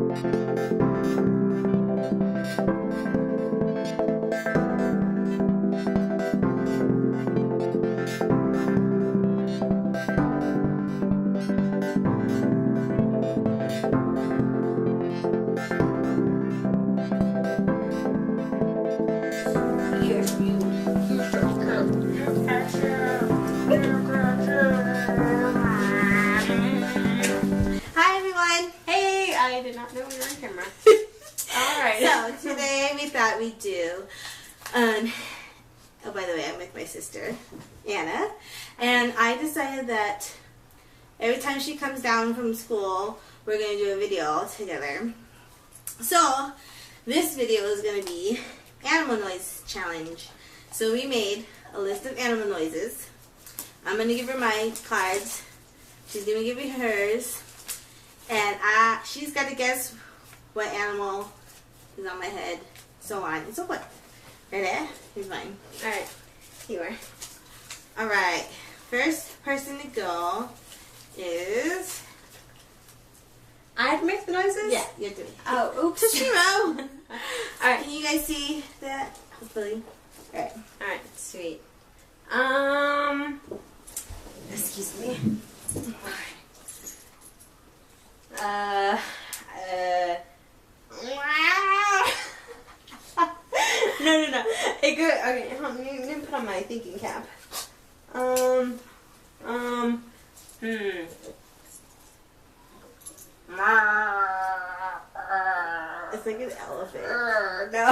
Hi everyone! Hey, I did not know we were on camera. Alright. So today we thought we'd do, oh by the way, I'm with my sister, Anna, and I decided that every time she comes down from school, we're going to do a video all together. So this video is going to be animal noise challenge. So we made a list of animal noises. I'm going to give her my cards. She's going to give me hers. And she's got to guess what animal is on my head, so on and so forth. Ready? Here's mine. Alright. You are. Alright. First person to go is... I have to make the noises? Yeah, you're doing it. Oh, oops. Toshiro! Alright. Can you guys see that? Hopefully. Alright. Alright, sweet. Excuse me. No. Hey, good. Okay, let me put on my thinking cap. It's like an elephant. No.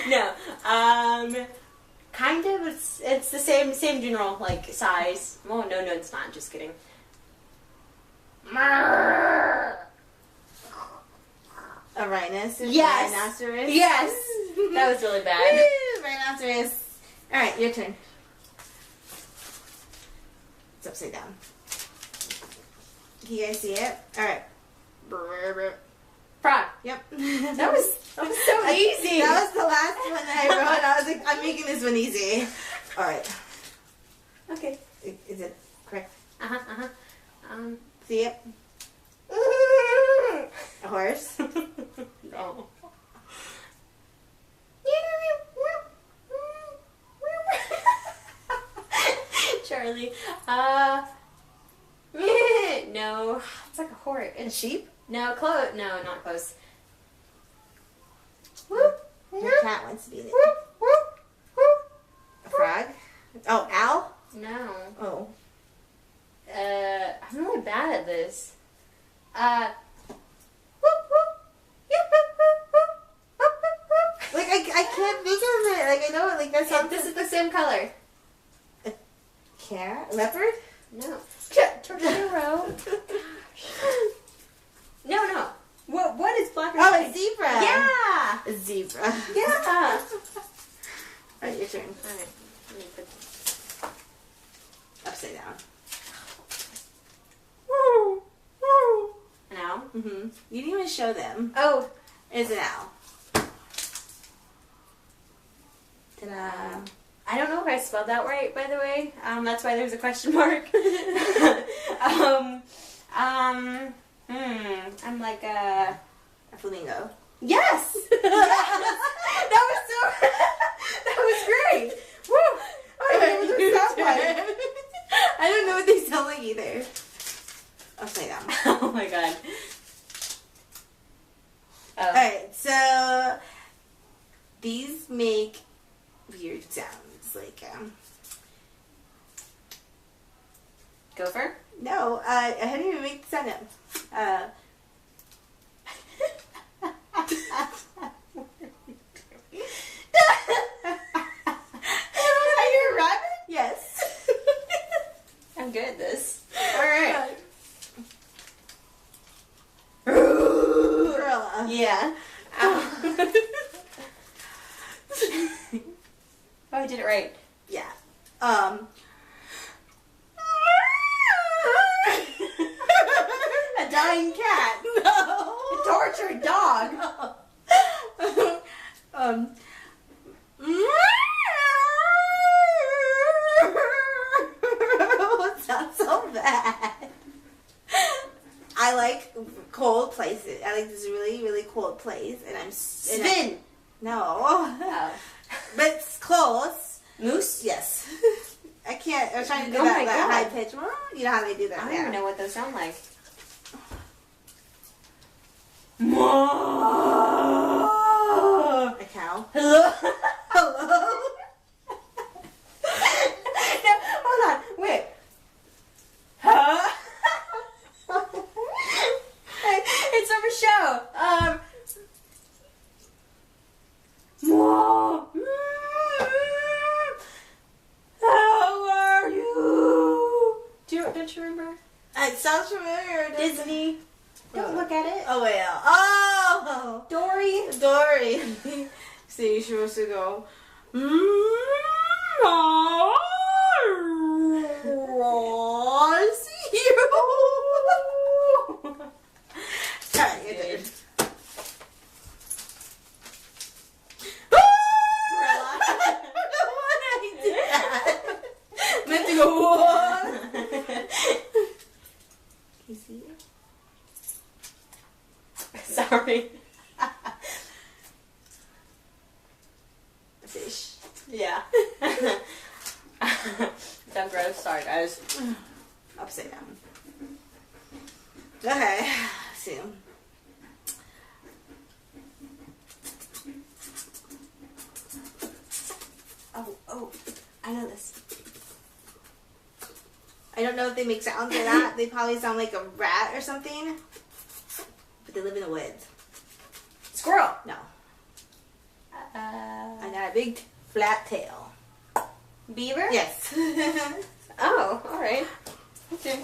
No. Kind of. It's the same general like size. Oh no, it's not. Just kidding. A rhinoceros? Yes. Rhinoceros? Yes. That was really bad. Woo, rhinoceros. Alright, your turn. It's upside down. Can you guys see it? Alright. Frog. Yep. That was so easy. That was the last one that I wrote. I was like, I'm making this one easy. Alright. Okay. Is it correct? See it? A horse? No. Charlie. No. It's like a horse. A sheep? No, close. No, not close. Your cat wants to be in it. A frog? Oh, owl? No. Oh. I'm really bad at this. Like, I can't think of it. Like, I know it. Like, that sounds... This is the same color. Cat? Leopard? No. Tortuga. No. What is black and Oh, white? a zebra. Yeah. A zebra. Yeah. Alright, your turn. Alright. Let me put Upside down. an owl. Mm-hmm. You didn't even show them. Oh. It's an owl. Ta-da. I don't know if I spelled that right, by the way. That's why there's a question mark. I'm like a flamingo. Yes. That was great. Woo! I don't know what they sound like. I don't know what they sound like either. Upside down. Oh my god. Oh. Alright, so these make weird sounds. Like, Gopher? no, I didn't even make the sound up. Are you a rabbit? Yes. I'm good at this. Alright. Gorilla. Yeah. Ow. Oh, I did it right. Yeah. A dying cat. No. A tortured dog. It's not so bad. I like cold places. I like this really, really cold place, and I'm Spin. No, Oh. but it's close. Moose? Yes. I can't. I was trying to do Oh my that God. high pitch. You know how they do that. I don't yeah. even know what those sound like. A cow. Hello? Hello. No, hold on. Wait. Huh? It's from a show. How are you? Don't you remember? It sounds familiar. Disney. Don't look at it. Oh wait. Oh. Dory. Dory. So you're supposed to go. Alright, your turn. Meant to go. Can you see it? Sorry. Fish. Yeah. Sounds gross. Sorry, guys. Upside down. Okay. Let's see. Oh, I know this. I don't know if they make sounds or not. They probably sound like a rat or something. But they live in the woods. Squirrel. No. I got a big flat tail. Beaver? Yes. Oh, alright. Okay.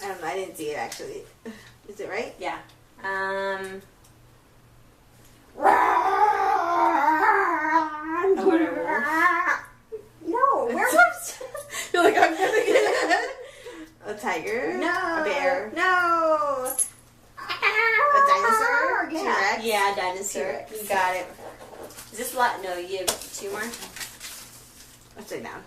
I didn't see it actually. Is it right? Yeah. No, werewolves? You're like, I'm gonna get it. A tiger? No. A bear? No. A dinosaur? Yeah. T-Rex? Yeah, dinosaur. T-Rex. You got it. Is this a lot? No, you have 2 more? Upside down.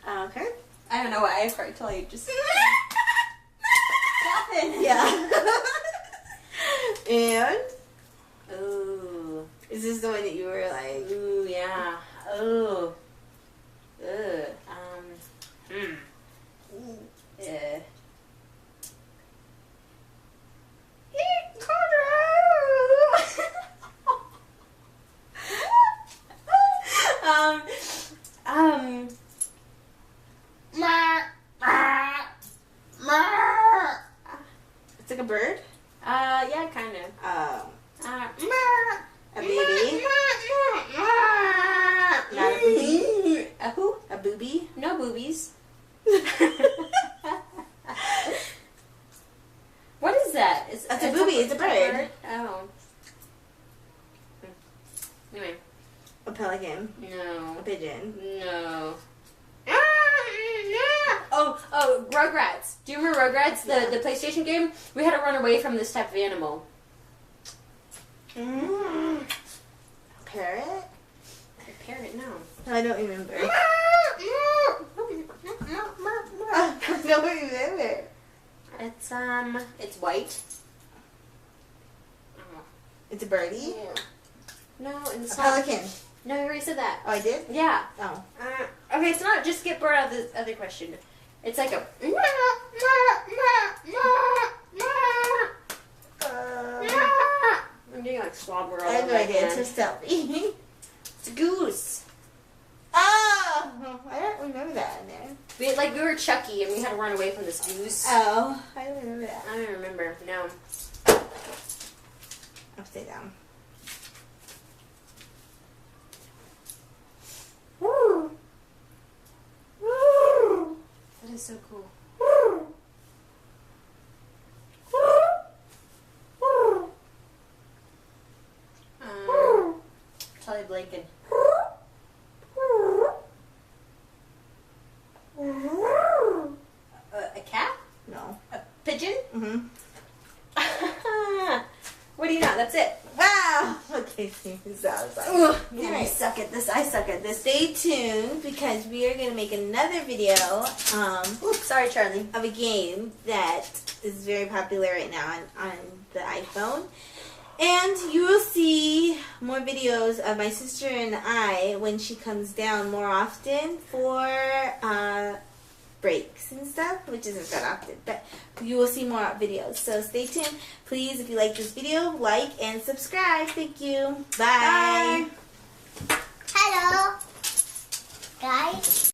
Okay. I don't know why I forgot to tell you. Just nothing. Yeah. And Ooh. is this the one that you were like? Ooh, yeah. Ooh. Ugh. It's like a bird. Yeah, kind of. A baby. Not a booby. A who? A booby. No boobies. What is that? That's a booby. It's a bird. Oh. Anyway. A pelican. No. A pigeon. No. Oh, Rugrats. Do you remember Rugrats, the PlayStation game? We had to run away from this type of animal. A parrot? A parrot, no. I don't remember. I don't remember. It's white. It's a birdie. No, and it's A not. pelican. No, you already said that. Oh, I did? Yeah. Oh. Okay, it's not. Just get bored out of the other question. It's like a. I'm doing like slobber all I have over no my idea. hand. Just tell me. It's a goose. Oh! I don't remember that in there. We were Chucky and we had to run away from this goose. Oh. I don't remember that. I don't remember. No. Upside down. That is so cool. Charlie Blanken. A cat? No. A pigeon? Mm-hmm. What do you know? That's it. Wow! Okay. I suck at this. I suck at this. Stay tuned because we are going to make another video Oops, sorry, Charlie. of a game that is very popular right now on the iPhone. And you will see more videos of my sister and I when she comes down more often for breaks and stuff, which isn't that often, but you will see more videos. So stay tuned. Please, if you like this video, like and subscribe. Thank you. Bye. Bye. Hello, guys.